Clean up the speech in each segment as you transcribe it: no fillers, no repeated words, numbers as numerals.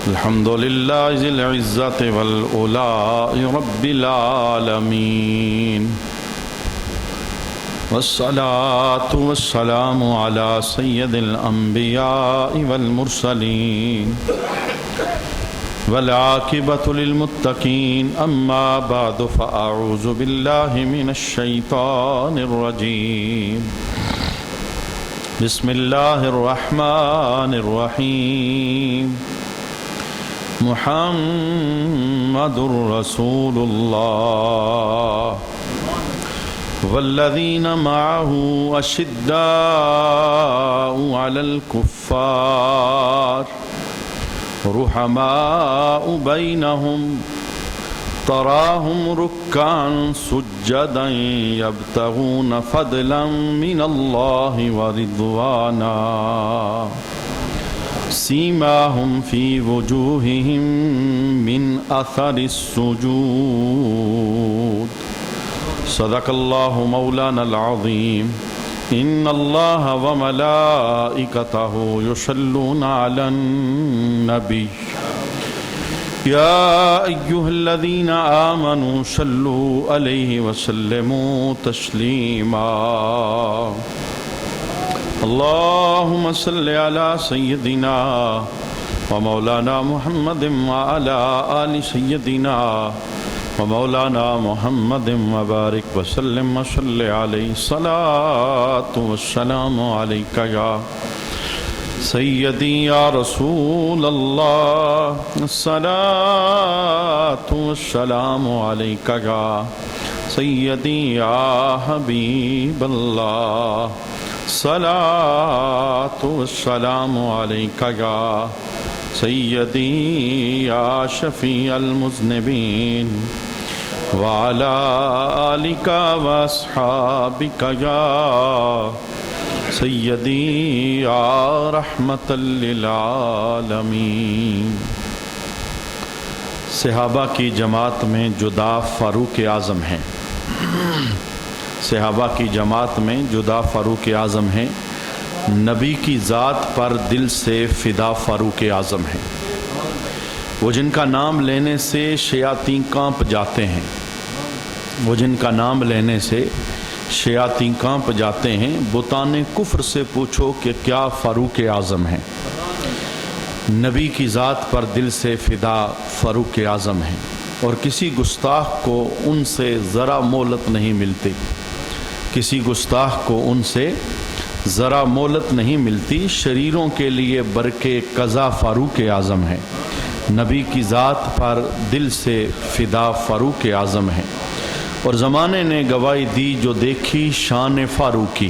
الحمد لله ذي العزة والعلاء رب العالمين والصلاة والسلام على سيد الأنبياء والمرسلين والعاقبة للمتقين أما بعد فأعوذ بالله من الشيطان الرجيم بسم الله الرحمن الرحيم محمد رسول الله والذين معه أشداء على الكفار رحماء بينهم تراهم ركعا سجدا يبتغون فضلا من الله ورضوانا سيماهم في وجوههم من أثر السجود صدق الله مولانا العظيم إن الله وملائكته يصلون على النبي يا أيها الذين آمنوا صلوا عليه وسلموا تسليما اللهم صل على سيدنا ومولانا محمد وعلى آل سيدنا ومولانا محمد وبارك وسلم وصل عليه الصلاة والسلام عليك يا سيدي يا رسول الله الصلاة والسلام عليك يا سيدي يا حبيب الله الصلاة والسلام عليك يا سيدي يا شفيع المذنبين وعلى آلك وأصحابك يا سیدی یا رحمت للعالمین۔ صحابہ کی جماعت میں جدا فاروق اعظم ہیں، صحابہ کی جماعت میں جدا فاروق اعظم ہیں، نبی کی ذات پر دل سے فدا فاروق اعظم ہیں، وہ جن کا نام لینے سے شیاطین کانپ جاتے ہیں، وہ جن کا نام لینے سے شیاطین کانپ جاتے ہیں۔ بتان کفر سے پوچھو کہ کیا فاروق اعظم ہیں، نبی کی ذات پر دل سے فدا فاروق اعظم ہیں، اور کسی گستاخ کو ان سے ذرا مہلت نہیں ملتی، کسی گستاخ کو ان سے ذرا مہلت نہیں ملتی۔ شریروں کے لیے برکے قضا فاروق اعظم ہیں، نبی کی ذات پر دل سے فدا فاروق اعظم ہیں، اور زمانے نے گواہی دی جو دیکھی شان فاروقی،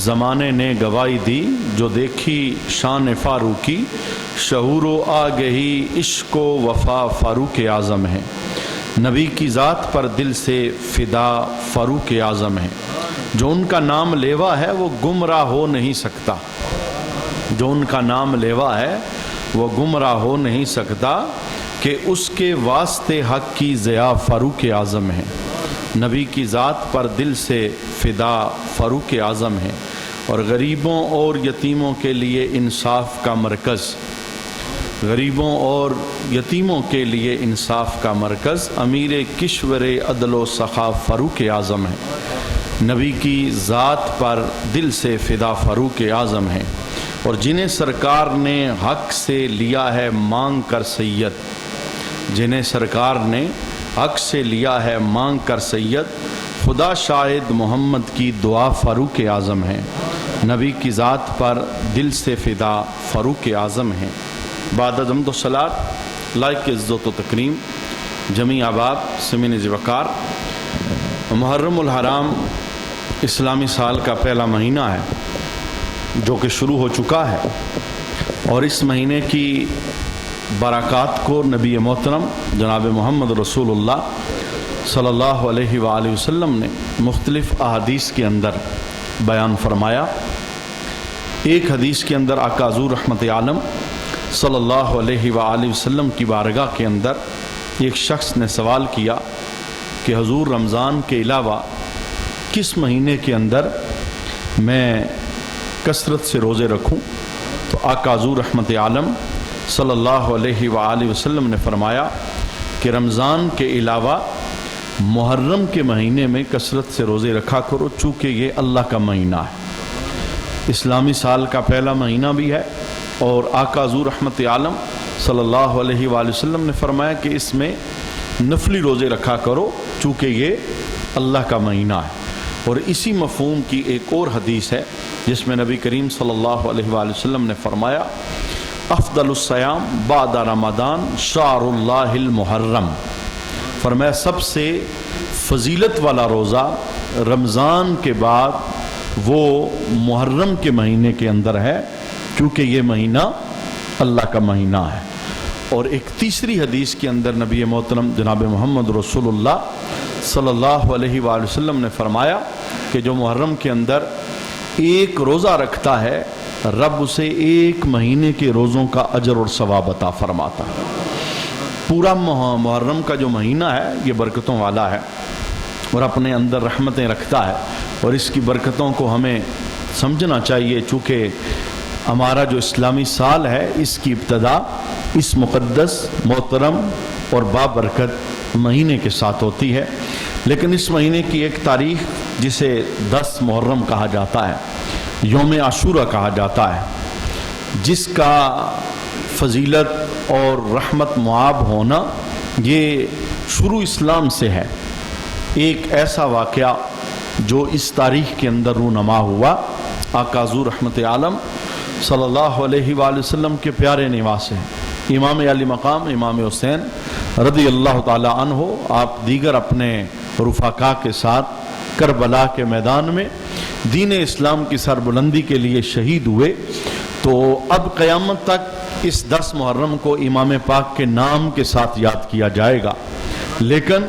زمانے نے گواہی دی جو دیکھی شان فاروقی، شعور و آگہی عشق و وفا فاروق اعظم ہیں، نبی کی ذات پر دل سے فدا فاروق اعظم ہیں۔ جو ان کا نام لیوا ہے وہ گمراہ ہو نہیں سکتا، جو ان کا نام لیوا ہے وہ گمراہ ہو نہیں سکتا، کہ اس کے واسطے حق کی ضیاء فاروق اعظم ہیں، نبی کی ذات پر دل سے فدا فاروق اعظم ہیں، اور غریبوں اور یتیموں کے لیے انصاف کا مرکز، غریبوں اور یتیموں کے لیے انصاف کا مرکز امیر کشور عدل و سخا فاروق اعظم ہیں، نبی کی ذات پر دل سے فدا فاروق اعظم ہیں، اور جنہیں سرکار نے حق سے لیا ہے مانگ کر سید، جنہیں سرکار نے حق سے لیا ہے مانگ کر سید، خدا شاہد محمد کی دعا فاروق اعظم ہیں، نبی کی ذات پر دل سے فدا فاروق اعظم ہیں۔ بعد حمد و صلات لائق عزت و تکریم جمیع احباب سمین وقار، محرم الحرام اسلامی سال کا پہلا مہینہ ہے جو کہ شروع ہو چکا ہے، اور اس مہینے کی برکات کو نبی محترم جناب محمد رسول اللہ صلی اللہ علیہ وآلہ وسلم نے مختلف احادیث کے اندر بیان فرمایا۔ ایک حدیث کے اندر آقا حضور رحمت عالم صلی اللہ علیہ وآلہ وسلم کی بارگاہ کے اندر ایک شخص نے سوال کیا کہ حضور رمضان کے علاوہ کس مہینے کے اندر میں کثرت سے روزے رکھوں، تو آقا حضور رحمت عالم صلی اللہ علیہ وآلہ وسلم نے فرمایا کہ رمضان کے علاوہ محرم کے مہینے میں کثرت سے روزے رکھا کرو، چونکہ یہ اللہ کا مہینہ ہے، اسلامی سال کا پہلا مہینہ بھی ہے، اور آقا حضور رحمت عالم صلی اللہ علیہ وآلہ وسلم نے فرمایا کہ اس میں نفلی روزے رکھا کرو، چونکہ یہ اللہ کا مہینہ ہے۔ اور اسی مفہوم کی ایک اور حدیث ہے جس میں نبی کریم صلی اللہ علیہ وآلہ وسلم نے فرمایا افضل الصیام بعد رمضان شہر اللہ المحرم، فرمایا سب سے فضیلت والا روزہ رمضان کے بعد وہ محرم کے مہینے کے اندر ہے، کیونکہ یہ مہینہ اللہ کا مہینہ ہے۔ اور ایک تیسری حدیث کے اندر نبی محترم جناب محمد رسول اللہ صلی اللہ علیہ وآلہ وسلم نے فرمایا کہ جو محرم کے اندر ایک روزہ رکھتا ہے رب اسے ایک مہینے کے روزوں کا اجر اور ثواب عطا فرماتا ہے۔ پورا محرم کا جو مہینہ ہے یہ برکتوں والا ہے اور اپنے اندر رحمتیں رکھتا ہے، اور اس کی برکتوں کو ہمیں سمجھنا چاہیے، چونکہ ہمارا جو اسلامی سال ہے اس کی ابتدا اس مقدس محترم اور بابرکت مہینے کے ساتھ ہوتی ہے۔ لیکن اس مہینے کی ایک تاریخ جسے 10 محرم کہا جاتا ہے، یوم عاشورہ کہا جاتا ہے، جس کا فضیلت اور رحمت معاب ہونا یہ شروع اسلام سے ہے۔ ایک ایسا واقعہ جو اس تاریخ کے اندر رونما ہوا، آقا حضور رحمت عالم صلی اللہ علیہ وآلہ وسلم کے پیارے نواسے امام علی مقام امام حسین رضی اللہ تعالی عنہ، آپ دیگر اپنے رفقا کے ساتھ کربلا کے میدان میں دین اسلام کی سربلندی کے لیے شہید ہوئے۔ تو اب قیامت تک اس 10 محرم کو امام پاک کے نام کے ساتھ یاد کیا جائے گا، لیکن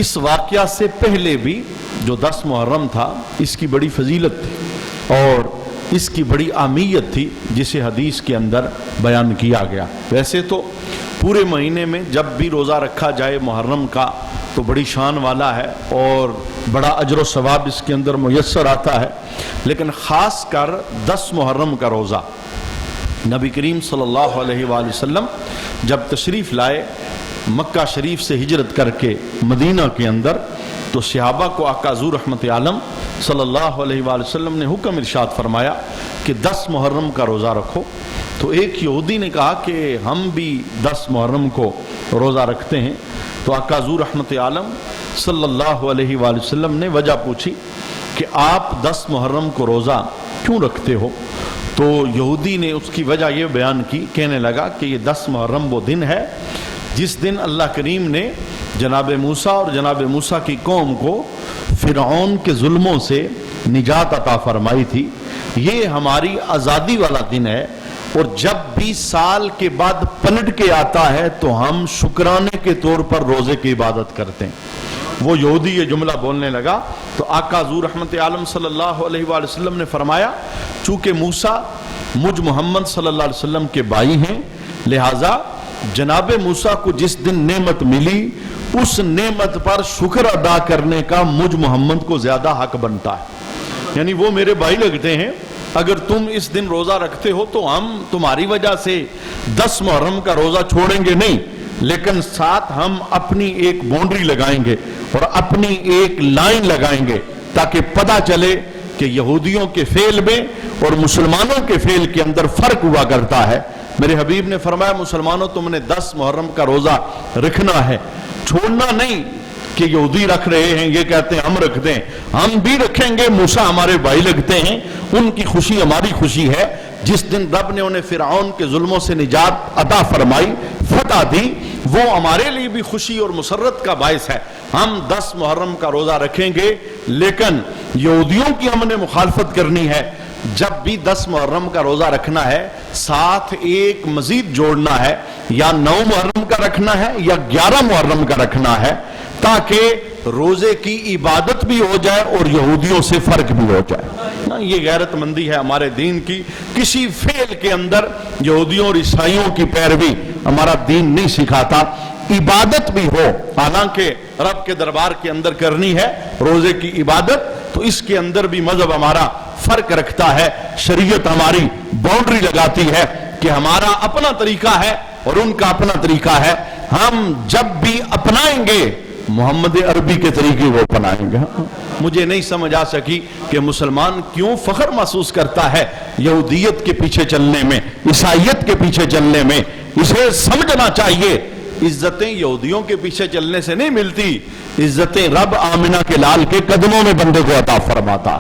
اس واقعہ سے پہلے بھی جو 10 محرم تھا اس کی بڑی فضیلت تھی اور اس کی بڑی اہمیت تھی، جسے حدیث کے اندر بیان کیا گیا۔ ویسے تو پورے مہینے میں جب بھی روزہ رکھا جائے محرم کا تو بڑی شان والا ہے اور بڑا اجر و ثواب اس کے اندر میسر آتا ہے، لیکن خاص کر 10 محرم کا روزہ نبی کریم صلی اللہ علیہ وآلہ وسلم جب تشریف لائے مکہ شریف سے ہجرت کر کے مدینہ کے اندر، تو صحابہ کو آقا حضور رحمت عالم صلی اللہ علیہ وآلہ وسلم نے حکم ارشاد فرمایا کہ 10 محرم کا روزہ رکھو۔ تو ایک یہودی نے کہا کہ ہم بھی 10 محرم کو روزہ رکھتے ہیں، تو آقا حضور رحمت عالم صلی اللہ علیہ وآلہ وسلم نے وجہ پوچھی کہ آپ 10 محرم کو روزہ کیوں رکھتے ہو؟ تو یہودی نے اس کی وجہ یہ بیان کی، کہنے لگا کہ یہ 10 محرم وہ دن ہے جس دن اللہ کریم نے جناب موسیٰ اور جناب موسیٰ کی قوم کو فرعون کے ظلموں سے نجات عطا فرمائی تھی۔ یہ ہماری آزادی والا دن ہے، اور جب بھی سال کے بعد پلٹ کے آتا ہے تو ہم شکرانے کے طور پر روزے کی عبادت کرتے ہیں۔ وہ یہودی یہ جملہ بولنے لگا تو آقا حضور رحمت عالم صلی اللہ علیہ وآلہ وسلم نے فرمایا چونکہ موسیٰ مجھ محمد صلی اللہ علیہ وسلم کے بھائی ہیں، لہٰذا جناب موسیٰ کو جس دن نعمت ملی اس نعمت پر شکر ادا کرنے کا مجھ محمد کو زیادہ حق بنتا ہے، یعنی وہ میرے بھائی لگتے ہیں۔ اگر تم اس دن روزہ رکھتے ہو تو ہم تمہاری وجہ سے 10 محرم کا روزہ چھوڑیں گے نہیں، لیکن ساتھ ہم اپنی ایک باؤنڈری لگائیں گے اور اپنی ایک لائن لگائیں گے تاکہ پتہ چلے کہ یہودیوں کے فعل میں اور مسلمانوں کے فعل کے اندر فرق ہوا کرتا ہے۔ میرے حبیب نے فرمایا مسلمانوں تم نے 10 محرم کا روزہ رکھنا ہے، چھوڑنا نہیں کہ یہودی رکھ رہے ہیں یہ کہتے ہیں ہم رکھتے ہیں، ہم بھی رکھیں گے، موسیٰ ہمارے بھائی لگتے ہیں، ان کی خوشی ہماری خوشی ہے۔ جس دن رب نے انہیں فرعون کے ظلموں سے نجات عطا فرمائی، فتح دی، وہ ہمارے لیے بھی خوشی اور مسرت کا باعث ہے۔ ہم 10 محرم کا روزہ رکھیں گے، لیکن یہودیوں کی ہم نے مخالفت کرنی ہے۔ جب بھی 10 محرم کا روزہ رکھنا ہے ساتھ ایک مزید جوڑنا ہے، یا 9 محرم کا رکھنا ہے یا 11 محرم کا رکھنا ہے، تاکہ روزے کی عبادت بھی ہو جائے اور یہودیوں سے فرق بھی ہو جائے۔ یہ غیرت مندی ہے ہمارے دین کی، کسی فعل کے اندر یہودیوں اور عیسائیوں کی پیروی ہمارا دین نہیں سکھاتا۔ عبادت بھی ہو، حالانکہ رب کے دربار کے اندر کرنی ہے روزے کی عبادت، تو اس کے اندر بھی مذہب ہمارا فرق رکھتا ہے. شریعت ہماری باؤنڈری لگاتی ہے کہ ہمارا اپنا طریقہ ہے اور ان کا اپنا طریقہ ہے. ہم جب بھی اپنائیں گے محمد عربی کے طریقے کو اپنائیں گے. مجھے نہیں سمجھ آ سکی کہ مسلمان کیوں فخر محسوس کرتا ہے یہودیت کے پیچھے چلنے میں, عیسائیت کے پیچھے چلنے میں. اسے سمجھنا چاہیے عزتیں یہودیوں کے پیچھے چلنے سے نہیں ملتی, عزتیں رب آمنہ کے لال کے قدموں میں بندے کو عطا فرماتا.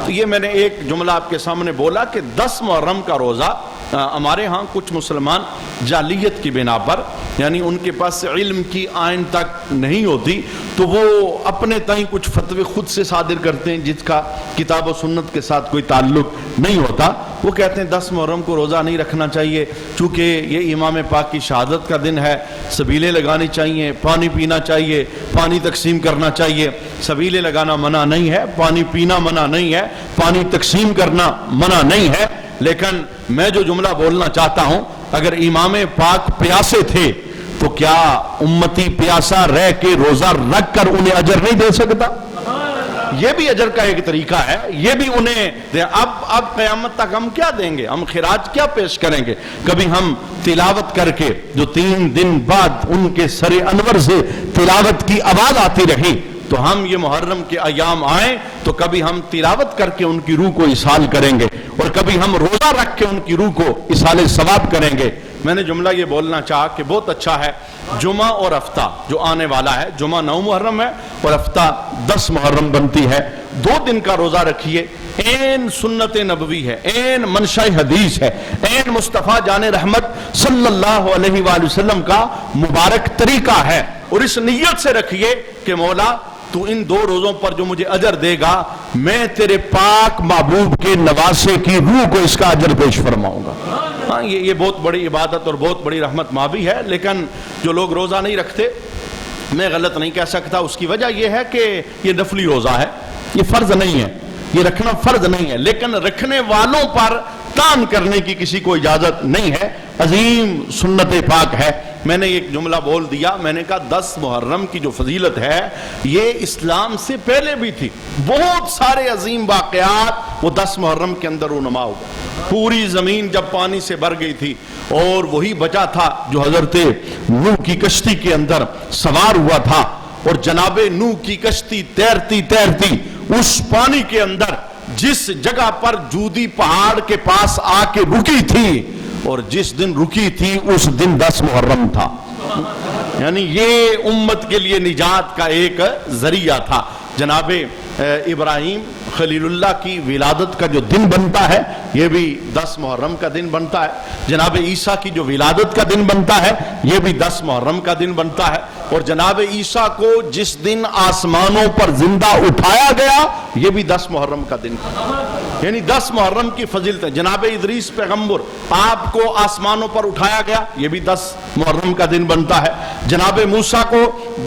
تو یہ میں نے ایک جملہ آپ کے سامنے بولا کہ 10 محرم کا روزہ ہمارے ہاں کچھ مسلمان جاہلیت کی بنا پر, یعنی ان کے پاس علم کی آئین تک نہیں ہوتی, تو وہ اپنے تئیں کچھ فتوے خود سے صادر کرتے ہیں جس کا کتاب و سنت کے ساتھ کوئی تعلق نہیں ہوتا. وہ کہتے ہیں 10 محرم کو روزہ نہیں رکھنا چاہیے چونکہ یہ امام پاک کی شہادت کا دن ہے, سبیلیں لگانی چاہیے, پانی پینا چاہیے, پانی تقسیم کرنا چاہیے. سبیلیں لگانا منع نہیں ہے, پانی پینا منع نہیں ہے, پانی تقسیم کرنا منع نہیں ہے. لیکن میں جو جملہ بولنا چاہتا ہوں, اگر امام پاک پیاسے تھے تو کیا امتی پیاسا رہ کے روزہ رکھ کر انہیں اجر نہیں دے سکتا؟ یہ بھی اجر کا ایک طریقہ ہے, یہ بھی انہیں اب قیامت تک ہم کیا دیں گے, ہم خراج کیا پیش کریں گے؟ کبھی ہم تلاوت کر کے, جو 3 دن بعد ان کے سر انور سے تلاوت کی آواز آتی رہی, تو ہم یہ محرم کے ایام آئیں تو کبھی ہم تلاوت کر کے ان کی روح کو اصال کریں گے اور کبھی ہم روزہ رکھ کے ان کی روح کو اصال ثواب کریں گے. میں نے جملہ یہ بولنا چاہا کہ بہت اچھا ہے جمعہ اور ہفتہ جو آنے والا ہے, جمعہ 9 محرم ہے اور ہفتہ 10 محرم بنتی ہے, 2 دن کا روزہ رکھیے. این سنت نبوی ہے, این منشا حدیث ہے, این مصطفیٰ جان رحمت صلی اللہ علیہ وآلہ وسلم کا مبارک طریقہ ہے. اور اس نیت سے رکھیے کہ مولا تو ان 2 روزوں پر جو مجھے اجر دے گا, میں تیرے پاک محبوب کے نواسے کی روح کو اس کا اجر پیش فرماؤں گا. ہاں یہ بہت بڑی عبادت اور بہت بڑی رحمت مابی ہے. لیکن جو لوگ روزہ نہیں رکھتے, میں غلط نہیں کہہ سکتا, اس کی وجہ یہ ہے کہ یہ نفلی روزہ ہے, یہ فرض نہیں ہے, یہ رکھنا فرض نہیں ہے, لیکن رکھنے والوں پر تان کرنے کی کسی کو اجازت نہیں ہے. عظیم سنت پاک ہے. میں نے ایک جملہ بول دیا, میں نے کہا 10 محرم کی جو فضیلت ہے یہ اسلام سے پہلے بھی تھی. بہت سارے عظیم واقعات وہ 10 محرم کے اندر رونما ہوگا. پوری زمین جب پانی سے بھر گئی تھی اور وہی بچا تھا جو حضرت نوح کی کشتی کے اندر سوار ہوا تھا, اور جناب نوح کی کشتی تیرتی تیرتی اس پانی کے اندر جس جگہ پر جودی پہاڑ کے پاس آ کے رکی تھی, اور جس دن رکی تھی اس دن 10 محرم تھا. یعنی یہ امت کے لیے نجات کا ایک ذریعہ تھا. جناب ابراہیم خلیل اللہ کی ولادت کا جو دن بنتا ہے یہ بھی 10 محرم کا دن بنتا ہے. جناب عیسیٰ کی جو ولادت کا دن بنتا ہے یہ بھی 10 محرم کا دن بنتا ہے. اور جناب عیسیٰ کو جس دن آسمانوں پر زندہ اٹھایا گیا یہ بھی 10 محرم کا دن تھا. یعنی 10 محرم کی فضیلت ہے. جناب ادریس پیغمبر, آپ کو آسمانوں پر اٹھایا گیا, یہ بھی 10 محرم کا دن بنتا ہے. جناب موسیٰ کو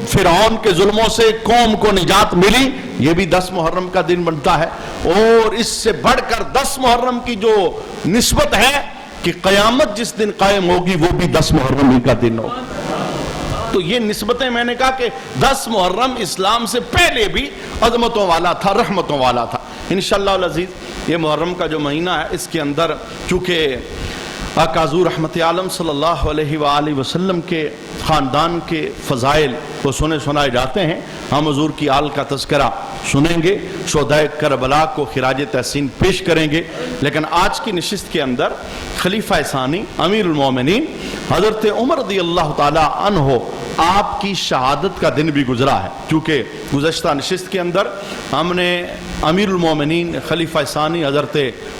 فرعون کے ظلموں سے قوم کو نجات ملی, یہ بھی 10 محرم کا دن بنتا ہے. اور اس سے بڑھ کر 10 محرم کی جو نسبت ہے کہ قیامت جس دن قائم ہوگی وہ بھی 10 محرم ہی کا دن ہوگا. تو یہ نسبتیں میں نے کہا کہ 10 محرم اسلام سے پہلے بھی عظمتوں والا تھا, رحمتوں والا تھا. انشاءاللہ العزیز یہ محرم کا جو مہینہ ہے اس کے اندر چونکہ آقا حضور رحمت عالم صلی اللہ علیہ وآلہ وسلم کے خاندان کے فضائل وہ سنائے جاتے ہیں, ہم حضور کی آل کا تذکرہ سنیں گے, شہدائے کربلا کو خراج تحسین پیش کریں گے. لیکن آج کی نشست کے اندر خلیفہ ثانی امیر المومنین حضرت عمر رضی اللہ تعالی عنہ آپ کی شہادت کا دن بھی گزرا ہے. کیونکہ گزشتہ نشست کے اندر ہم نے امیر المومنین خلیفہ ثانی حضرت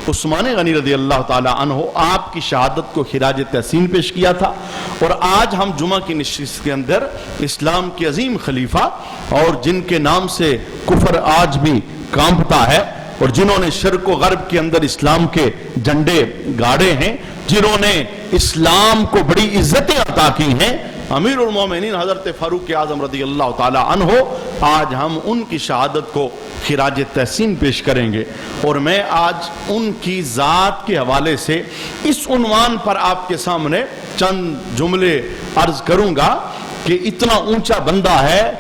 عثمان غنی رضی اللہ تعالی عنہ آپ کی شہادت کو خراج تحسین پیش کیا تھا. اور آج ہم جمعہ کی نشست کے اندر اسلام کے عظیم خلیفہ اور جن کے نام سے کفر آج بھی کانپتا ہے اور جنہوں نے شرق و غرب کے اندر اسلام کے جھنڈے گاڑے ہیں, جنہوں نے اسلام کو بڑی عزتیں عطا کی ہیں, امیر المومنین حضرت فاروق اعظم رضی اللہ تعالی عنہ, آج ہم ان کی شہادت کو خراج تحسین پیش کریں گے. اور میں آج ان کی ذات کے حوالے سے اس عنوان پر آپ کے سامنے چند جملے عرض کروں گا کہ اتنا اونچا بندہ ہے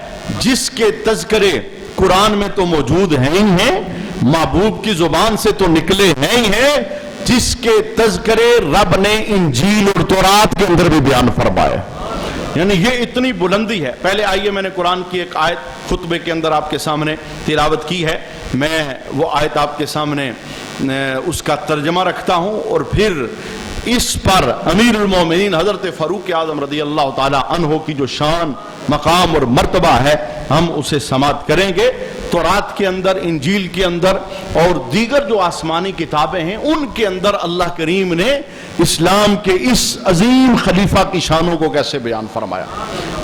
جس کے تذکرے قرآن میں تو موجود ہیں ہی ہیں, محبوب کی زبان سے تو نکلے ہیں ہی ہیں جس کے تذکرے رب نے انجیل اور تورات کے اندر بھی بیان فرمائے. یعنی یہ اتنی بلندی ہے. پہلے آئیے میں نے قرآن کی ایک آیت خطبے کے اندر آپ کے سامنے تلاوت کی ہے, میں وہ آیت آپ کے سامنے اس کا ترجمہ رکھتا ہوں اور پھر اس پر امیر المومنین حضرت فاروق اعظم رضی اللہ تعالی عنہ کی جو شان مقام اور مرتبہ ہے ہم اسے سماعت کریں گے. تورات کے اندر, انجیل کے اندر اور دیگر جو آسمانی کتابیں ہیں ان کے اندر اللہ کریم نے اسلام کے اس عظیم خلیفہ کی شانوں کو کیسے بیان فرمایا.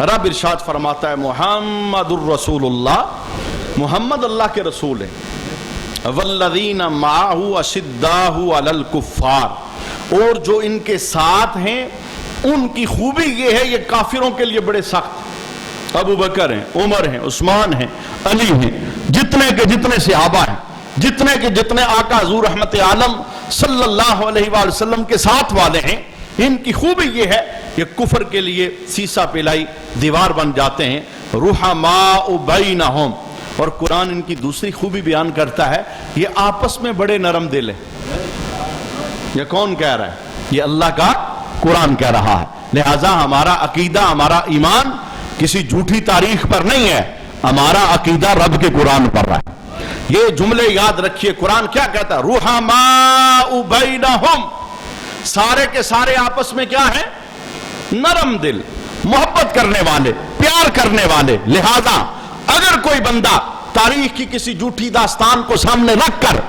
رب ارشاد فرماتا ہے محمد الرسول اللہ, محمد اللہ کے رسول ہیں, والذین معہ اشداء علی الکفار, اور جو ان کے ساتھ ہیں ان کی خوبی یہ ہے یہ کافروں کے لیے بڑے سخت. ابو بکر ہیں, عمر ہیں, عثمان ہیں, علی ہیں, جتنے کے جتنے صحابہ ہیں, جتنے کے جتنے آقا حضور رحمت عالم صلی اللہ علیہ وآلہ وسلم کے ساتھ والے ہیں, ان کی خوبی یہ ہے یہ کفر کے لیے سیسا پلائی دیوار بن جاتے ہیں. رحماء بینہم, اور قرآن ان کی دوسری خوبی بیان کرتا ہے یہ آپس میں بڑے نرم دل ہیں. یہ کون کہہ رہا ہے؟ یہ اللہ کا قرآن کہہ رہا ہے. لہٰذا ہمارا عقیدہ, ہمارا ایمان کسی جھوٹی تاریخ پر نہیں ہے, ہمارا عقیدہ رب کے قرآن پر ہے. یہ جملے یاد رکھیے, قرآن کیا کہتا ہے؟ رحماء بینہم, سارے کے سارے آپس میں کیا ہیں؟ نرم دل, محبت کرنے والے, پیار کرنے والے. لہذا اگر کوئی بندہ تاریخ کی کسی جھوٹی داستان کو سامنے رکھ کر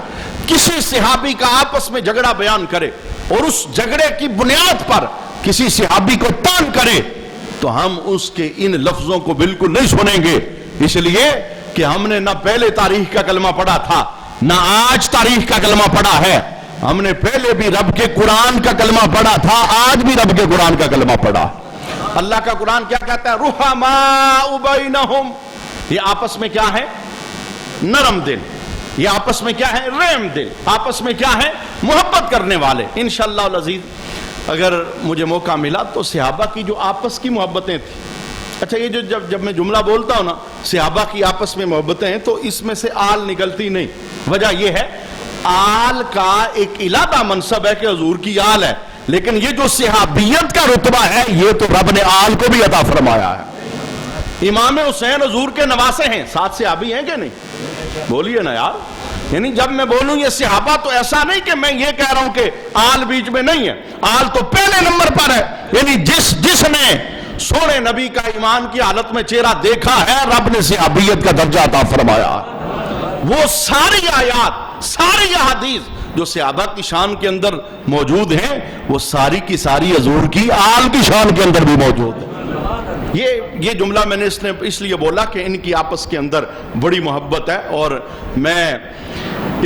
کسی صحابی کا آپس میں جھگڑا بیان کرے اور اس جھگڑے کی بنیاد پر کسی صحابی کو تان کرے تو ہم اس کے ان لفظوں کو بالکل نہیں سنیں گے, اس لیے کہ ہم نے نہ پہلے تاریخ کا کلمہ پڑھا تھا نہ آج تاریخ کا کلمہ پڑھا ہے. ہم نے پہلے بھی رب کے قرآن کا کلمہ پڑھا تھا, آج بھی رب کے قرآن کا کلمہ پڑھا. اللہ کا قرآن کیا کہتا ہے؟ رحماء بینہم, یہ آپس میں کیا ہے؟ نرم دل. یہ آپس میں کیا ہے؟ رحم دل. آپس میں کیا ہے؟ محبت کرنے والے. انشاءاللہ العزیز اگر مجھے موقع ملا تو صحابہ کی جو آپس کی محبتیں تھیں, اچھا یہ جو جب میں جملہ بولتا ہوں نا صحابہ کی آپس میں محبتیں ہیں تو اس میں سے آل نکلتی نہیں. وجہ یہ ہے آل کا ایک علیحدہ منصب ہے کہ حضور کی آل ہے, لیکن یہ جو صحابیت کا رتبہ ہے یہ تو رب نے آل کو بھی عطا فرمایا ہے. امام حسین حضور کے نواسے ہیں, 7 صحابی ہیں کہ نہیں؟ بولیے نا یار. یعنی جب میں بولوں یہ صحابہ تو ایسا نہیں کہ میں یہ کہہ رہا ہوں کہ آل بیچ میں نہیں ہے, آل تو پہلے نمبر پر ہے. یعنی جس نے سونے نبی کا ایمان کی حالت میں چہرہ دیکھا ہے رب نے صحابیت کا درجہ عطا فرمایا. وہ ساری آیات, ساری احادیث جو صحابہ کی شان کے اندر موجود ہیں وہ ساری کی ساری حضور کی آل کی شان کے اندر بھی موجود ہے. یہ جملہ میں نے اس لیے بولا کہ ان کی آپس کے اندر بڑی محبت ہے, اور میں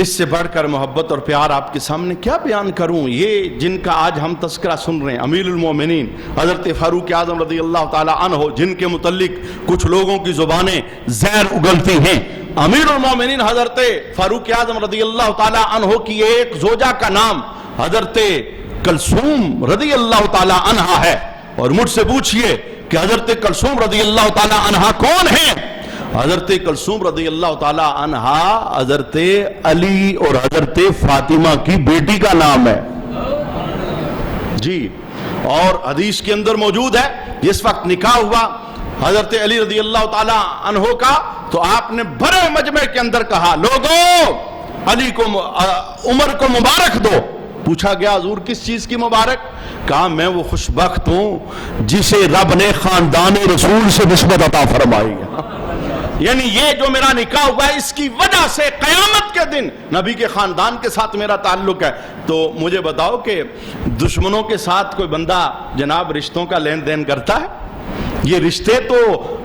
اس سے بڑھ کر محبت اور پیار آپ کے سامنے کیا بیان کروں. یہ جن کا آج ہم تذکرہ سن رہے ہیں امیر المومنین حضرت فاروق اعظم رضی اللہ تعالی عنہ, جن کے متعلق کچھ لوگوں کی زبانیں زہر اگلتی ہیں. امیر المومنین حضرت فاروق اعظم رضی اللہ تعالی عنہ کی ایک زوجہ کا نام حضرت کلثوم رضی اللہ تعالی عنہ ہے. اور مجھ سے پوچھئے کہ حضرت کلثوم رضی اللہ تعالی عنہ کون ہیں؟ حضرت کلثوم رضی اللہ تعالی عنہ حضرت علی اور حضرت فاطمہ کی بیٹی کا نام ہے جی. اور حدیث کے اندر موجود ہے جس وقت نکاح ہوا حضرت علی رضی اللہ تعالی عنہ کا تو آپ نے بڑے مجمع کے اندر کہا لوگوں علی کو عمر کو مبارک دو. پوچھا گیا حضور کس چیز کی مبارک؟ کہا میں وہ خوشبخت ہوں جسے رب نے خاندان رسول سے نسبت عطا فرمائی ہے. یعنی یہ جو میرا نکاح ہوا ہے اس کی وجہ سے قیامت کے دن نبی کے خاندان کے ساتھ میرا تعلق ہے. تو مجھے بتاؤ کہ دشمنوں کے ساتھ کوئی بندہ جناب رشتوں کا لین دین کرتا ہے؟ یہ رشتے تو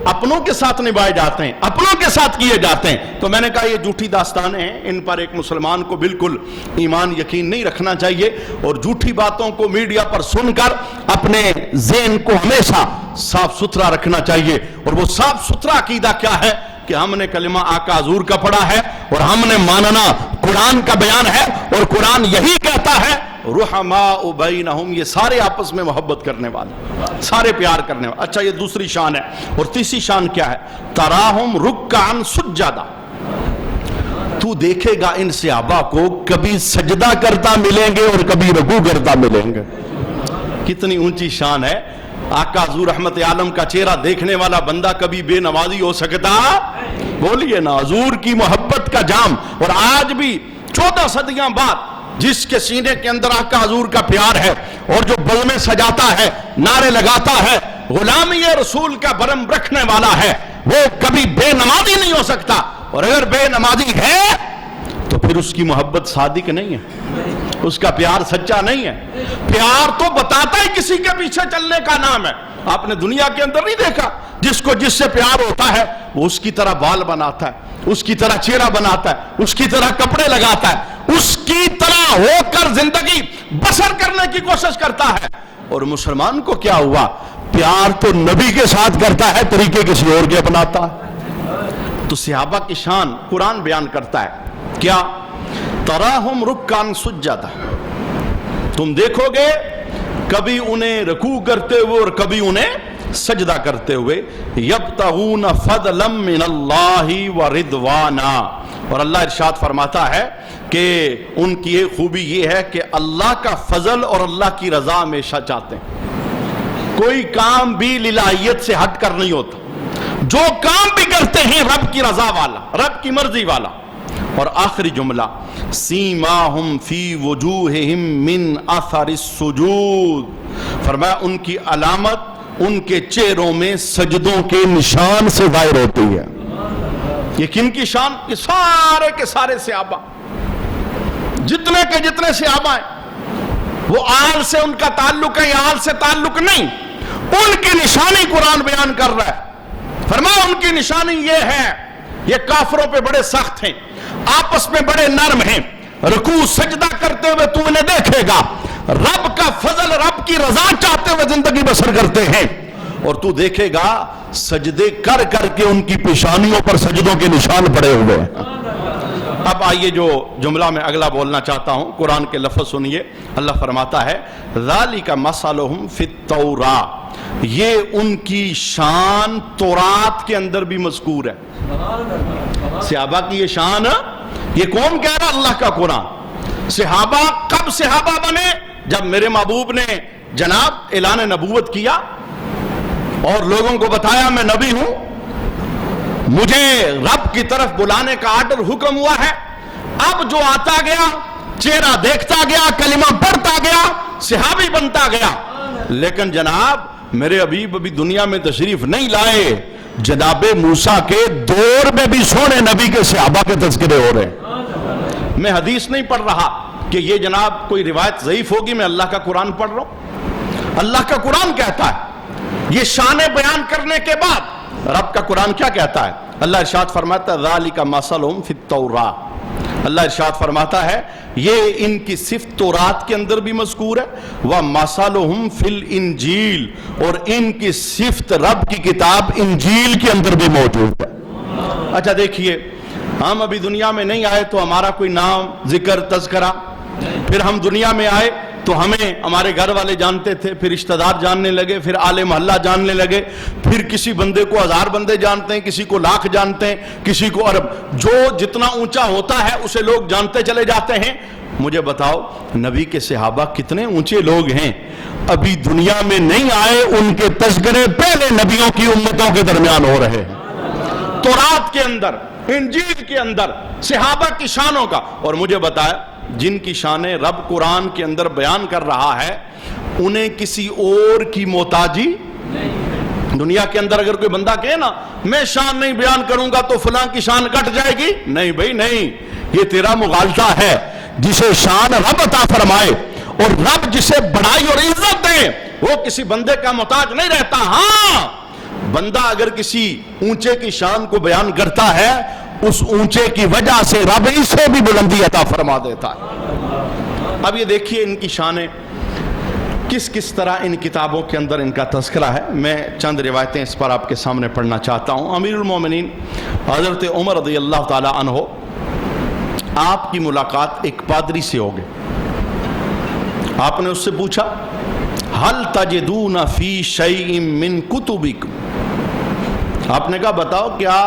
اپنوں کے ساتھ نبھائے جاتے ہیں, اپنوں کے ساتھ کیے جاتے ہیں. تو میں نے کہا یہ جھوٹی داستانیں ہیں, ان پر ایک مسلمان کو بالکل ایمان یقین نہیں رکھنا چاہیے, اور جھوٹی باتوں کو میڈیا پر سن کر اپنے ذہن کو ہمیشہ صاف ستھرا رکھنا چاہیے. اور وہ صاف ستھرا عقیدہ کیا ہے کہ ہم نے کلمہ آقا حضور کا پڑھا ہے اور ہم نے ماننا قرآن کا بیان ہے, اور قرآن یہی کہتا ہے رحماء بینہم, یہ سارے آپس میں محبت کرنے والے, سارے پیار کرنے والے. اچھا یہ دوسری شان ہے. اور تیسری شان کیا ہے؟ تراہم رکعا سجدا, تو دیکھے گا ان صحابہ کو کبھی سجدہ کرتا ملیں گے اور کبھی رکوع کرتا ملیں گے. کتنی اونچی شان ہے. آقا حضور رحمت عالم کا چہرہ دیکھنے والا بندہ کبھی بے نمازی ہو سکتا؟ بولیے نا. حضور کی محبت کا جام. اور آج بھی 14 صدیاں بعد جس کے سینے کے اندر آقا حضور کا پیار ہے اور جو بزمیں سجاتا ہے, نعرے لگاتا ہے, غلامی رسول کا برم رکھنے والا ہے, وہ کبھی بے نمازی نہیں ہو سکتا. اور اگر بے نمازی ہے تو پھر اس کی محبت صادق نہیں ہے, اس کا پیار سچا نہیں ہے. پیار تو بتاتا ہی کسی کے پیچھے چلنے کا نام ہے. آپ نے دنیا کے اندر نہیں دیکھا جس کو جس سے پیار ہوتا ہے وہ اس کی طرح بال بناتا ہے, اس کی طرح چہرہ بناتا ہے, اس کی طرح کپڑے لگاتا ہے, اس کی طرح ہو کر زندگی بسر کرنے کی کوشش کرتا ہے. اور مسلمان کو کیا ہوا؟ پیار تو نبی کے ساتھ کرتا ہے, طریقے کسی اور کے اپناتا ہے. تو صحابہ کی شان قرآن بیان کرتا ہے. کیا؟ تراہم رکعن سجدہ, تم دیکھو گے کبھی انہیں رکوع کرتے ہوئے اور کبھی انہیں سجدہ کرتے ہوئے. یبتغون فضلا من اللہ ورضوانا, اور اللہ ارشاد فرماتا ہے کہ ان کی ایک خوبی یہ ہے کہ اللہ کا فضل اور اللہ کی رضا ہمیشہ چاہتے ہیں. کوئی کام بھی للہیت سے ہٹ کر نہیں ہوتا, جو کام بھی کرتے ہیں رب کی رضا والا, رب کی مرضی والا. اور آخری جملہ سیماہم فی وجوہہم من اثر السجود, فرمایا ان کی علامت ان کے چہروں میں سجدوں کے نشان سے ظاہر ہوتی ہے. یہ کن کی شان؟ یہ سارے کے سارے صحابہ, جتنے کے جتنے صحابہ ہیں, وہ آل سے ان کا تعلق ہے یا آل سے تعلق نہیں, ان کی نشانی قرآن بیان کر رہا ہے. فرمایا ان کی نشانی یہ ہے, یہ کافروں پہ بڑے سخت ہیں, آپس میں بڑے نرم ہیں, رکوع سجدہ کرتے ہوئے تو انہیں دیکھے گا رب کا فضل, رب کی رضا چاہتے ہوئے زندگی بسر کرتے ہیں. اور تو دیکھے گا سجدے کر کر کے ان کی پیشانیوں پر سجدوں کے نشان پڑے ہوئے ہیں. اب آئیے جو جملہ میں اگلا بولنا چاہتا ہوں, قرآن کے لفظ سنیے. اللہ فرماتا ہے ذالک مثلہم فی التوراۃ, یہ ان کی شان تورات کے اندر بھی مذکور ہے. صحابہ کی یہ شان, یہ کون کہہ رہا؟ اللہ کا قرآن. صحابہ کب صحابہ بنے؟ جب میرے محبوب نے جناب اعلان نبوت کیا اور لوگوں کو بتایا میں نبی ہوں, مجھے رب کی طرف بلانے کا آرڈر حکم ہوا ہے. اب جو آتا گیا, چہرہ دیکھتا گیا, کلمہ پڑھتا گیا, صحابی بنتا گیا. لیکن جناب میرے حبیب ابھی دنیا میں تشریف نہیں لائے, جناب موسیٰ کے دور میں بھی سونے نبی کے صحابہ کے تذکرے ہو رہے ہیں. میں حدیث نہیں پڑھ رہا کہ یہ جناب کوئی روایت ضعیف ہوگی, میں اللہ کا قرآن پڑھ رہا ہوں. اللہ کا قرآن کہتا ہے. یہ شانیں بیان کرنے کے بعد رب کا قرآن کیا کہتا ہے؟ اللہ ارشاد فرماتا ہے ذالک مثلہم فی التوراۃ, اللہ ارشاد فرماتا ہے یہ ان کی صفت تورات کے اندر بھی مذکور ہے. وَمَثَلُهُمْ فِي الْإِنْجِيلِ, اور ان کی صفت رب کی کتاب انجیل کے اندر بھی موجود ہے. اچھا دیکھیے, ہم ابھی دنیا میں نہیں آئے تو ہمارا کوئی نام ذکر تذکرہ, پھر ہم دنیا میں آئے تو ہمیں ہمارے گھر والے جانتے تھے, پھر رشتہ دار جاننے لگے, پھر آل محلہ جاننے لگے, پھر کسی بندے کو 1000 بندے جانتے ہیں, کسی کو 1,00,000 جانتے ہیں, کسی کو ارب. جو جتنا اونچا ہوتا ہے اسے لوگ جانتے چلے جاتے ہیں. مجھے بتاؤ نبی کے صحابہ کتنے اونچے لوگ ہیں, ابھی دنیا میں نہیں آئے, ان کے تذکرے پہلے نبیوں کی امتوں کے درمیان ہو رہے ہیں. تورات کے اندر, انجیل کے اندر صحابہ کی شانوں کا. اور مجھے بتایا جن کی شانیں رب قرآن کے اندر بیان کر رہا ہے انہیں کسی اور کی محتاجی دنیا کے اندر. اگر کوئی بندہ کہے نا میں شان نہیں بیان کروں گا تو فلاں کی شان کٹ جائے گی, نہیں بھائی نہیں, یہ تیرا مغالطہ ہے. جسے شان رب عطا فرمائے اور رب جسے بڑائی اور عزت دے وہ کسی بندے کا محتاج نہیں رہتا. ہاں بندہ اگر کسی اونچے کی شان کو بیان کرتا ہے اس اونچے کی وجہ سے رب اسے بھی بلندی عطا فرما دیتا ہے. اب یہ دیکھیے ان کی شانیں کس کس طرح ان کتابوں کے اندر ان کا تذکرہ ہے. میں چند روایتیں اس پر آپ کے سامنے پڑھنا چاہتا ہوں. امیر المومنین حضرت عمر رضی اللہ تعالی عنہ, آپ کی ملاقات ایک پادری سے ہو گئی. آپ نے اس سے پوچھا ہل تجدون فی شیء من کتبکم, آپ نے کہا بتاؤ کیا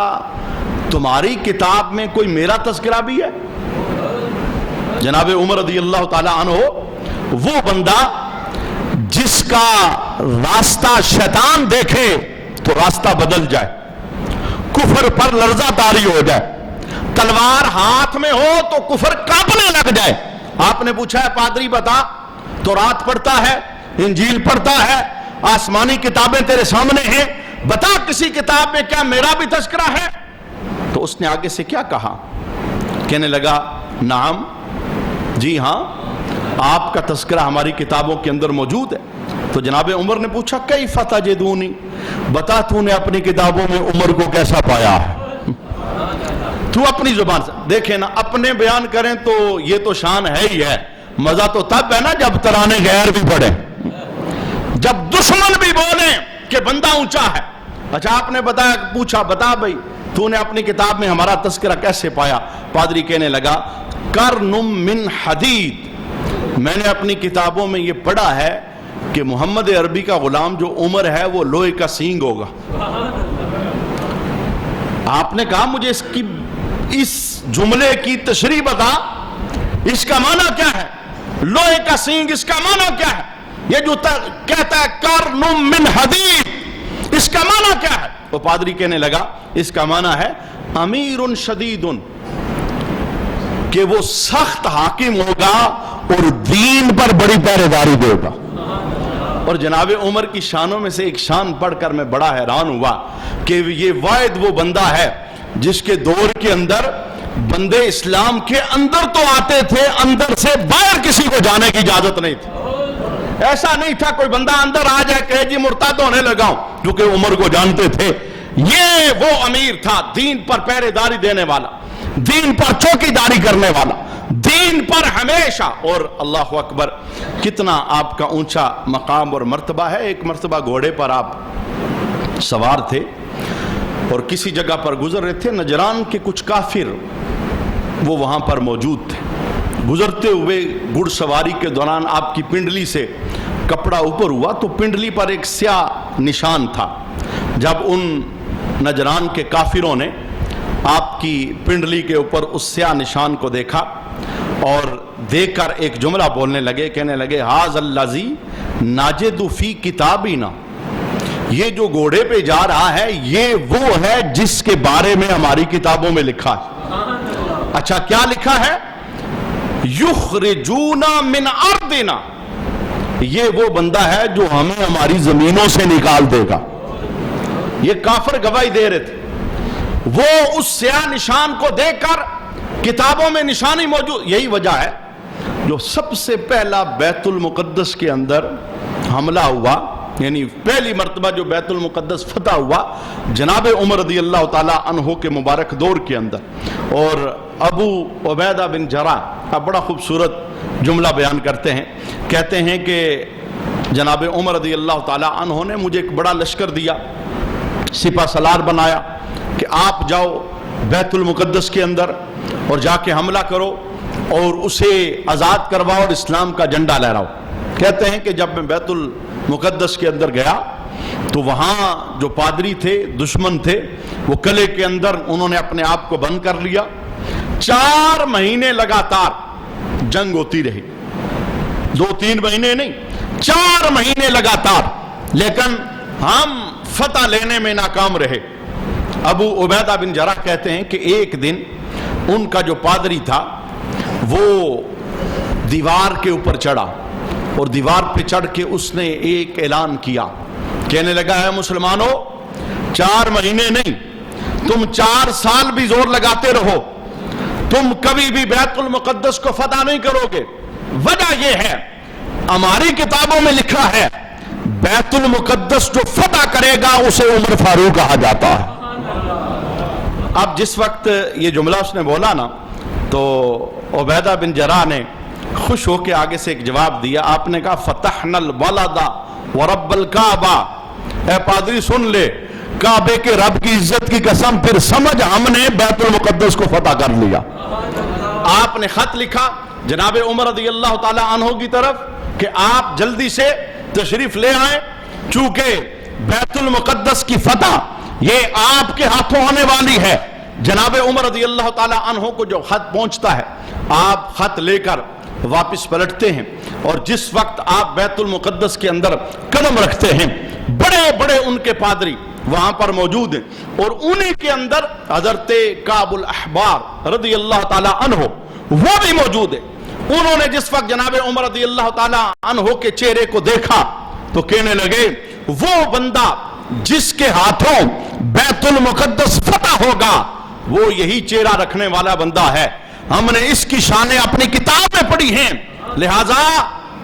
تمہاری کتاب میں کوئی میرا تذکرہ بھی ہے؟ جناب عمر رضی اللہ تعالی عنہ وہ بندہ جس کا راستہ شیطان دیکھے تو راستہ بدل جائے، کفر پر لرزہ طاری ہو جائے، تلوار ہاتھ میں ہو تو کفر کانپنے لگ جائے۔ آپ نے پوچھا ہے پادری بتا، تورات پڑھتا ہے، انجیل پڑھتا ہے، آسمانی کتابیں تیرے سامنے ہیں، بتا کسی کتاب میں کیا میرا بھی تذکرہ ہے؟ تو اس نے آگے سے کیا کہا؟ کہنے لگا نعم، جی ہاں، آپ کا تذکرہ ہماری کتابوں کے اندر موجود ہے۔ تو جناب عمر نے پوچھا کیف تجدونی، بتا تو نے اپنی کتابوں میں عمر کو کیسا پایا ہے؟ تو اپنی زبان سے دیکھیں نا، اپنے بیان کریں تو یہ تو شان ہے ہی ہے، مزہ تو تب ہے نا جب ترانے غیر بھی پڑھیں، جب دشمن بھی بولیں کہ بندہ اونچا ہے۔ اچھا آپ نے بتایا، پوچھا بتا بھائی تو نے اپنی کتاب میں ہمارا تذکرہ کیسے پایا؟ پادری کہنے لگا کرنم من حدید، میں نے اپنی کتابوں میں یہ پڑھا ہے کہ محمد عربی کا غلام جو عمر ہے وہ لوہے کا سینگ ہوگا۔ آپ نے کہا مجھے اس جملے کی تشریح بتا، اس کا معنی کیا ہے؟ لوہے کا سینگ اس کا معنی کیا ہے؟ یہ جو کہتا ہے کرنم من حدید، اس کا معنی کیا ہے؟ وہ پادری کہنے لگا اس کا معنی ہے امیر شدید، کہ وہ سخت حاکم ہوگا اور دین پر بڑی پہرےداری دے گا۔ اور جناب عمر کی شانوں میں سے ایک شان پڑھ کر میں بڑا حیران ہوا کہ یہ واحد وہ بندہ ہے جس کے دور کے اندر بندے اسلام کے اندر تو آتے تھے، اندر سے باہر کسی کو جانے کی اجازت نہیں تھی۔ ایسا نہیں تھا کوئی بندہ اندر آ جائے کہ جی مرتد ہونے لگا ہوں، کیونکہ عمر کو جانتے تھے۔ یہ وہ امیر تھا دین پر پہرے داری دینے والا، دین پر چوکی داری کرنے والا، دین پر ہمیشہ۔ اور اللہ اکبر، کتنا آپ کا اونچا مقام اور مرتبہ ہے۔ ایک مرتبہ گھوڑے پر آپ سوار تھے اور کسی جگہ پر گزر رہے تھے، نجران کے کچھ کافر وہ وہاں پر موجود تھے۔ گزرتے ہوئے گھڑ سواری کے دوران آپ کی پنڈلی سے کپڑا اوپر ہوا تو پنڈلی پر ایک سیاہ نشان تھا۔ جب ان نجران کے کافروں نے آپ کی پنڈلی کے اوپر اس سیاہ نشان کو دیکھا اور دیکھ کر ایک جملہ بولنے لگے، کہنے لگے ھذا الذی نجد فی کتابنا، یہ جو گھوڑے پہ جا رہا ہے یہ وہ ہے جس کے بارے میں ہماری کتابوں میں لکھا ہے۔ اچھا کیا لکھا ہے؟ یخرجونا من ارضنا، یہ وہ بندہ ہے جو ہمیں ہماری زمینوں سے نکال دے گا۔ یہ کافر گواہی دے رہے تھے۔ وہ اس سیاہ نشان کو دیکھ کر کتابوں میں نشانی موجود، یہی وجہ ہے جو سب سے پہلا بیت المقدس کے اندر حملہ ہوا، یعنی پہلی مرتبہ جو بیت المقدس فتح ہوا جناب عمر رضی اللہ تعالی عنہ کے مبارک دور کے اندر۔ اور ابو عبیدہ بن جراح اب بڑا خوبصورت جملہ بیان کرتے ہیں، کہتے ہیں کہ جناب عمر رضی اللہ تعالی عنہ نے مجھے ایک بڑا لشکر دیا، سپہ سالار بنایا کہ آپ جاؤ بیت المقدس کے اندر اور جا کے حملہ کرو اور اسے آزاد کرواؤ اور اسلام کا جھنڈا لہراؤ۔ کہتے ہیں کہ جب میں بیت المقدس کے اندر گیا تو وہاں جو پادری تھے، دشمن تھے، وہ قلعے کے اندر انہوں نے اپنے آپ کو بند کر لیا۔ 4 مہینے لگاتار جنگ ہوتی رہی، 2-3 مہینے نہیں، 4 مہینے لگاتار، لیکن ہم فتح لینے میں ناکام رہے۔ ابو عبیدہ بن جراح کہتے ہیں کہ ایک دن ان کا جو پادری تھا وہ دیوار کے اوپر چڑھا اور دیوار پہ چڑھ کے اس نے ایک اعلان کیا، کہنے لگا ہے مسلمانوں، 4 مہینے نہیں، تم 4 سال بھی زور لگاتے رہو، تم کبھی بھی بیت المقدس کو فتح نہیں کرو گے۔ وجہ یہ ہے ہماری کتابوں میں لکھا ہے بیت المقدس جو فتح کرے گا اسے عمر فاروق کہا جاتا ہے۔ اب جس وقت یہ جملہ اس نے بولا نا تو عبیدہ بن جراح نے خوش ہو کے آگے سے ایک جواب دیا۔ آپ نے کہا فتحنا الولد ورب الکعبہ، اے پادری سن لے، کعبے کے رب کی عزت کی قسم، پھر سمجھ ہم نے بیت المقدس کو فتح کر لیا۔ آپ نے خط لکھا جناب عمر رضی اللہ تعالی عنہ کی طرف کہ آپ جلدی سے تشریف لے آئیں، چونکہ بیت المقدس کی فتح یہ آپ کے ہاتھوں ہونے والی ہے، جناب عمر رضی اللہ تعالیٰ عنہ کو جو خط پہنچتا ہے، آپ خط لے کر واپس پلٹتے ہیں، اور جس وقت آپ بیت المقدس کے اندر قدم رکھتے ہیں، بڑے بڑے ان کے پادری وہاں پر موجود ہیں، اور انہی کے اندر حضرت کعب الاحبار رضی اللہ تعالیٰ عنہ وہ بھی موجود ہے۔ انہوں نے جس وقت جناب عمر رضی اللہ تعالیٰ عنہ کے چہرے کو دیکھا تو کہنے لگے وہ بندہ جس کے ہاتھوں بیت المقدس فتح ہوگا وہ یہی چہرہ رکھنے والا بندہ ہے، ہم نے اس کی شانیں اپنی کتاب میں پڑھی ہیں، لہٰذا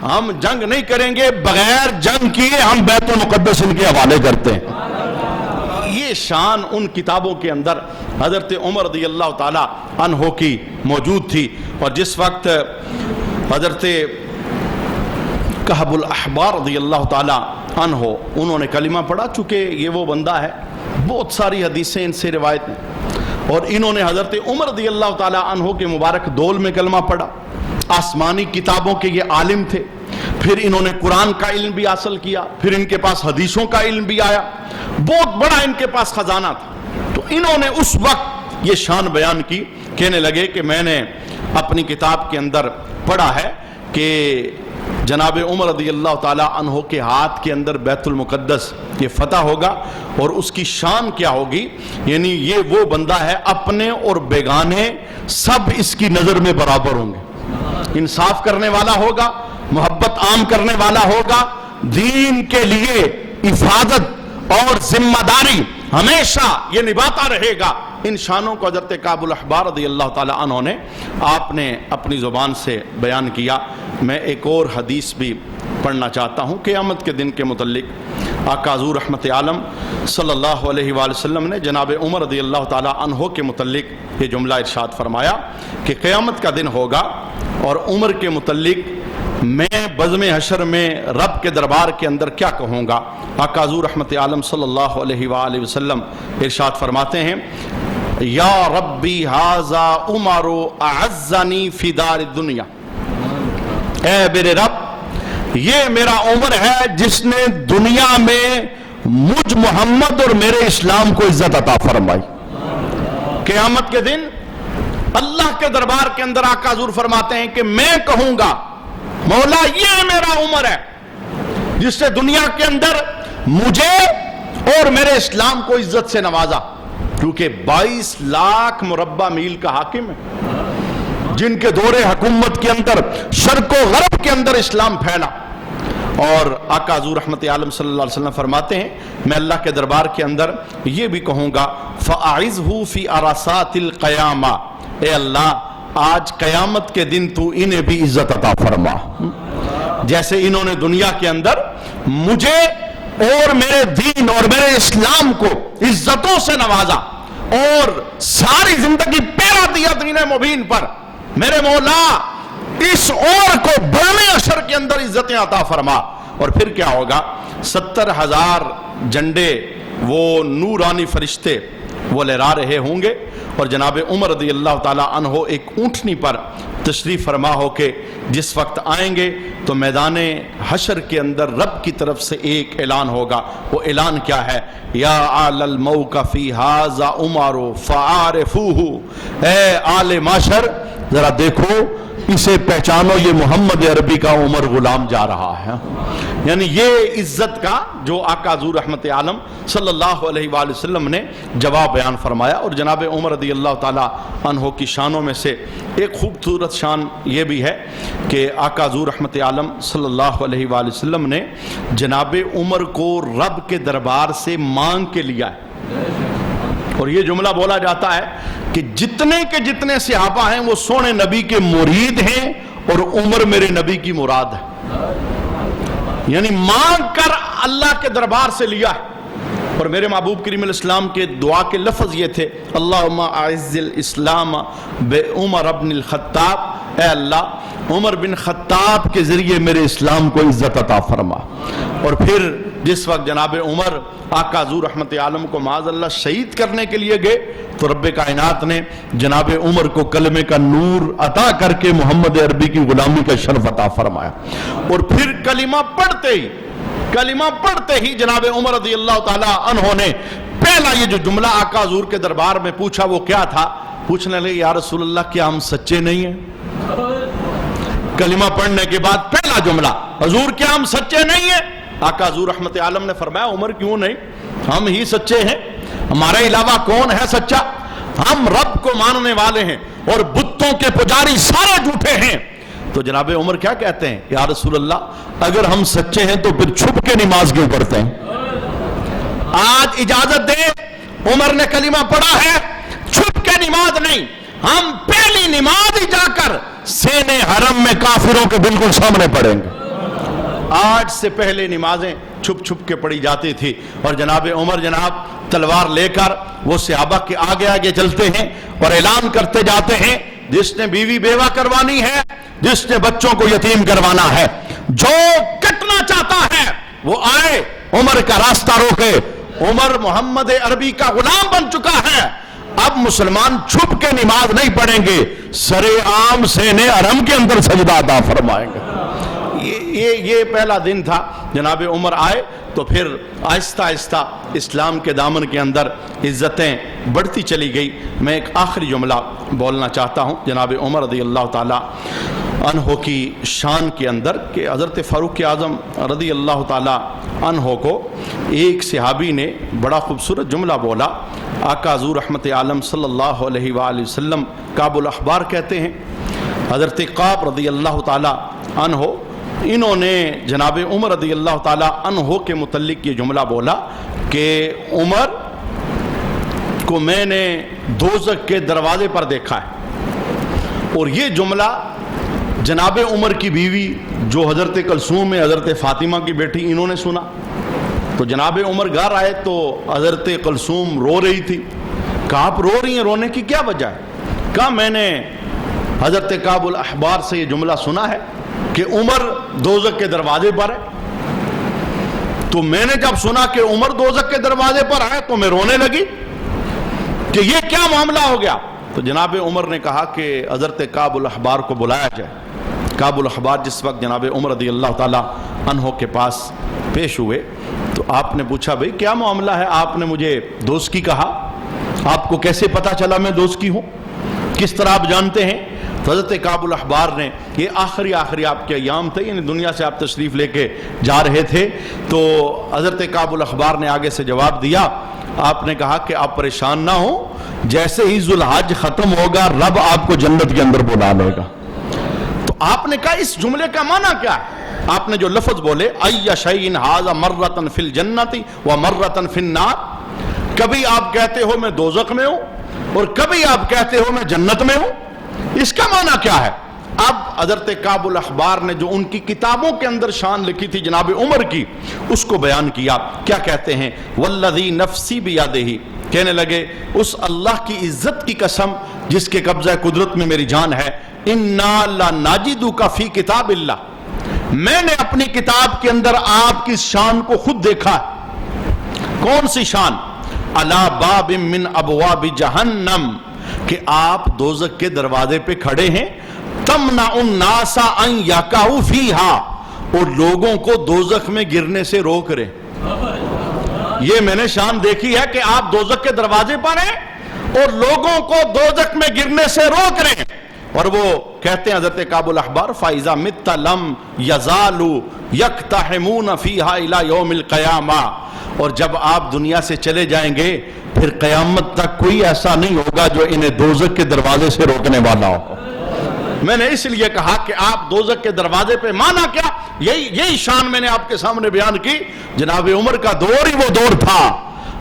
ہم جنگ نہیں کریں گے، بغیر جنگ کیے ہم بیت المقدس ان کے حوالے کرتے ہیں۔ یہ شان ان کتابوں کے اندر حضرت عمر رضی اللہ تعالیٰ عنہ کی موجود تھی، اور جس وقت حضرت کعب الاحبار رضی اللہ تعالیٰ عنہ انہوں نے کلمہ پڑھا، چونکہ یہ وہ بندہ ہے، بہت ساری حدیثیں ان سے روایت ہیں، اور انہوں نے حضرت عمر رضی اللہ تعالیٰ عنہ کے مبارک دول میں کلمہ پڑھا، آسمانی کتابوں کے یہ عالم تھے، پھر انہوں نے قرآن کا علم بھی حاصل کیا، پھر ان کے پاس حدیثوں کا علم بھی آیا، بہت بڑا ان کے پاس خزانہ تھا۔ تو انہوں نے اس وقت یہ شان بیان کی، کہنے لگے کہ میں نے اپنی کتاب کے اندر پڑھا ہے کہ جناب عمر رضی اللہ تعالیٰ عنہ کے ہاتھ کے اندر بیت المقدس یہ فتح ہوگا، اور اس کی شان کیا ہوگی، یعنی یہ وہ بندہ ہے اپنے اور بیگانے سب اس کی نظر میں برابر ہوں گے، انصاف کرنے والا ہوگا، محبت عام کرنے والا ہوگا، دین کے لیے حفاظت اور ذمہ داری ہمیشہ یہ نبھاتا رہے گا۔ ان شانوں کو حضرت کعب الاحبار رضی اللہ تعالیٰ عنہ نے آپ نے اپنی زبان سے بیان کیا۔ میں ایک اور حدیث بھی پڑھنا چاہتا ہوں قیامت کے دن کے متعلق۔ آقا حضور رحمت عالم صلی اللہ علیہ وآلہ وسلم نے جناب عمر رضی اللہ تعالیٰ عنہ کے متعلق یہ جملہ ارشاد فرمایا کہ قیامت کا دن ہوگا اور عمر کے متعلق میں بزم حشر میں رب کے دربار کے اندر کیا کہوں گا۔ آقا حضور رحمت عالم صلی اللہ علیہ وآلہ وسلم ارشاد فرماتے ہیں یا ربی ھذا عمر اعزنی فی دار الدنیا، اے میرے رب یہ میرا عمر ہے جس نے دنیا میں مجھ محمد اور میرے اسلام کو عزت عطا فرمائی۔ قیامت کے دن اللہ کے دربار کے اندر آقا حضور فرماتے ہیں کہ میں کہوں گا مولا یہ میرا عمر ہے جس نے دنیا کے اندر مجھے اور میرے اسلام کو عزت سے نوازا، کیونکہ 22 لاکھ مربع میل کا حاکم ہے جن کے دور حکومت کے اندر شرق و غرب کے اندر اسلام پھیلا۔ اور آقا حضور رحمت عالم صلی اللہ علیہ وسلم فرماتے ہیں میں اللہ کے دربار کے اندر یہ بھی کہوں گا فَأَعِزْهُ فِي عَرَصَاتِ الْقَيَامَةِ، اے اللہ آج قیامت کے دن تو انہیں بھی عزت عطا فرما، جیسے انہوں نے دنیا کے اندر مجھے اور میرے دین اور میرے اسلام کو عزتوں سے نوازا اور ساری زندگی پیرا دیا دین مبین پر، میرے مولا اس اور کو بڑے اشر کے اندر عزتیں عطا فرما۔ اور پھر کیا ہوگا، 70,000 جھنڈے وہ نورانی فرشتے وہ لہرا رہے ہوں گے، اور جناب عمر رضی اللہ تعالیٰ عنہ ایک اونٹنی پر تشریف فرما ہو کے جس وقت آئیں گے تو میدان حشر کے اندر رب کی طرف سے ایک اعلان ہوگا۔ وہ اعلان کیا ہے، یا آل الموقف ھذا عمر فعارفوہ، اے آل معاشر ذرا دیکھو اسے پہچانو، یہ محمد عربی کا عمر غلام جا رہا ہے۔ یعنی یہ عزت کا جو آقا حضور رحمت عالم صلی اللہ علیہ وآلہ وسلم نے جواب بیان فرمایا۔ اور جناب عمر رضی اللہ تعالیٰ عنہ کی شانوں میں سے ایک خوبصورت شان یہ بھی ہے کہ آقا حضور رحمت عالم صلی اللہ علیہ وآلہ وسلم نے جناب عمر کو رب کے دربار سے مانگ کے لیا ہے، اور یہ جملہ بولا جاتا ہے کہ جتنے کے جتنے صحابہ ہیں وہ سونے نبی کے مرید ہیں اور عمر میرے نبی کی مراد ہے، یعنی مانگ کر اللہ کے دربار سے لیا ہے۔ اور میرے محبوب کریم علیہ السلام کے دعا کے لفظ یہ تھے اللہم اعز الاسلام بعمر بن الخطاب، اے اللہ عمر بن خطاب کے ذریعے میرے اسلام کو عزت عطا فرما۔ اور پھر جس وقت جناب عمر آقا حضور رحمت عالم کو معاذ اللہ شہید کرنے کے لیے گئے تو رب کائنات نے جناب عمر کو کلمے کا نور عطا کر کے محمد عربی کی غلامی کا شرف عطا فرمایا۔ اور پھر کلمہ پڑھتے ہی جناب عمر رضی اللہ تعالی عنہ نے پہلا یہ جو جملہ آقا حضور کے دربار میں پوچھا وہ کیا تھا؟ پوچھنے لگے یا رسول اللہ کیا ہم سچے نہیں ہیں؟ کلمہ پڑھنے کے بعد پہلا جملہ، حضور کیا ہم سچے نہیں ہیں؟ آقا حضور رحمت عالم نے فرمایا عمر کیوں نہیں، ہم ہی سچے ہیں، ہمارے علاوہ کون ہے سچا؟ ہم رب کو ماننے والے ہیں اور بتوں کے پجاری سارے جھوٹے ہیں۔ تو جناب عمر کیا کہتے ہیں؟ یا رسول اللہ اگر ہم سچے ہیں تو پھر چھپ کے نماز کیوں پڑھتے ہیں؟ آج اجازت دے، عمر نے کلمہ پڑھا ہے، چھپ کے نماز نہیں، ہم پہلی نماز ہی جا کر سینے حرم میں کافروں کے بالکل سامنے پڑھیں گے۔ آج سے پہلے نمازیں چھپ چھپ کے پڑھی جاتی تھی، اور جناب عمر تلوار لے کر وہ صحابہ کے آگے آگے چلتے ہیں اور اعلان کرتے جاتے ہیں جس نے بیوی بیوہ کروانی ہے، جس نے بچوں کو یتیم کروانا ہے، جو کٹنا چاہتا ہے وہ آئے، عمر کا راستہ روکے۔ عمر محمد عربی کا غلام بن چکا ہے، اب مسلمان چھپ کے نماز نہیں پڑھیں گے، سرے عام سینے حرم کے اندر سجدہ عطا فرمائیں گے۔ یہ پہلا دن تھا، جناب عمر آئے تو پھر آہستہ آہستہ اسلام کے دامن کے اندر عزتیں بڑھتی چلی گئی۔ میں ایک آخری جملہ بولنا چاہتا ہوں جناب عمر رضی اللہ تعالی عنہ کی شان کے اندر، کہ حضرت فاروق اعظم رضی اللہ تعالی عنہ کو ایک صحابی نے بڑا خوبصورت جملہ بولا۔ آقا حضور رحمت عالم صلی اللہ علیہ وآلہ وسلم کعب الاحبار کہتے ہیں، حضرت قعب رضی اللہ تعالی عنہ انہوں نے جناب عمر رضی اللہ تعالی عنہ کے متعلق یہ جملہ بولا کہ عمر کو میں نے دوزخ کے دروازے پر دیکھا ہے۔ اور یہ جملہ جناب عمر کی بیوی جو حضرت کلثوم ہے، حضرت فاطمہ کی بیٹی، انہوں نے سنا۔ تو جناب عمر گھر آئے تو حضرت کلثوم رو رہی تھی۔ کہا آپ رو رہی ہیں، رونے کی کیا وجہ ہے؟ کہا میں نے حضرت کعب الاحبار سے یہ جملہ سنا ہے کہ عمر دوزخ کے دروازے پر ہے، تو میں نے جب سنا کہ عمر دوزخ کے دروازے پر ہے تو میں رونے لگی کہ یہ کیا معاملہ ہو گیا۔ تو جناب عمر نے کہا کہ حضرت کعب الاحبار کو بلایا جائے۔ کعب الاحبار جس وقت جناب عمر رضی اللہ تعالی عنہ کے پاس پیش ہوئے تو آپ نے پوچھا بھئی کیا معاملہ ہے، آپ نے مجھے دوست کی کہا، آپ کو کیسے پتا چلا میں دوست کی ہوں، کس طرح آپ جانتے ہیں؟ تو حضرت کعب الاحبار نے، یہ آخری آپ کے ایام تھے، یعنی دنیا سے آپ تشریف لے کے جا رہے تھے، تو حضرت کعب الاحبار نے آگے سے جواب دیا، آپ نے کہا کہ آپ پریشان نہ ہوں، جیسے ہی ذوالحج ختم ہوگا رب آپ کو جنت کے اندر بلا لے گا۔ تو آپ نے کہا اس جملے کا معنی کیا ہے؟ آپ نے جو لفظ بولے ای شیء ھذا مرۃ فی الجنۃ و مرۃ فی النار، کبھی آپ کہتے ہو میں دوزخ میں ہوں اور کبھی آپ کہتے ہو میں جنت میں ہوں، اس کا معنی کیا ہے؟ اب حضرت کعب الاحبار نے جو ان کی کتابوں کے اندر شان لکھی تھی جناب عمر کی، اس کو بیان کیا۔ کیا کہتے ہیں؟ والذی نفسی بیدہ، کہنے لگے اس اللہ کی عزت کی قسم جس کے قبضہ قدرت میں میری جان ہے، انا لنجدک فی کتاب اللہ، میں نے اپنی کتاب کے اندر آپ کی شان کو خود دیکھا ہے۔ کون سی شان؟ علی باب من ابواب جہنم، کہ آپ دوزخ کے دروازے پہ کھڑے ہیں، تمنع الناس ان یقعوا فیہا، اور لوگوں کو دوزخ میں گرنے سے روک رہے۔ یہ میں نے شان دیکھی ہے کہ آپ دوزخ کے دروازے پر ہیں اور لوگوں کو دوزخ میں گرنے سے روک رہے ہیں۔ اور وہ کہتے ہیں حضرت کعب الاحبار فَإِذَا مِتَّ لَمْ يَزَالُوا يَقْتَحِمُونَ فِيهَا إِلَى يَوْمِ الْقِيَامَةِ، اور جب آپ دنیا سے چلے جائیں گے پھر قیامت تک کوئی ایسا نہیں ہوگا جو انہیں دوزخ کے دروازے سے روکنے والا ہو۔ میں نے اس لیے کہا کہ آپ دوزخ کے دروازے پہ، مانا کیا؟ یہی شان میں نے آپ کے سامنے بیان کی۔ جناب عمر کا دور ہی وہ دور تھا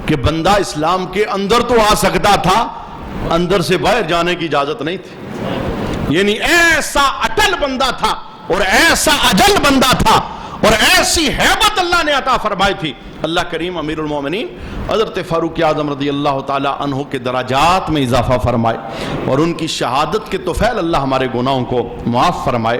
کہ بندہ اسلام کے اندر تو آ سکتا تھا، اندر سے باہر جانے کی اجازت نہیں تھی، یعنی ایسا اٹل بندہ تھا اور ایسا اجل بندہ تھا اور ایسی ہیبت اللہ نے عطا فرمائی تھی۔ اللہ کریم امیر المومنین حضرت فاروق اعظم رضی اللہ تعالی عنہ کے درجات میں اضافہ فرمائے اور ان کی شہادت کے طفیل اللہ ہمارے گناہوں کو معاف فرمائے۔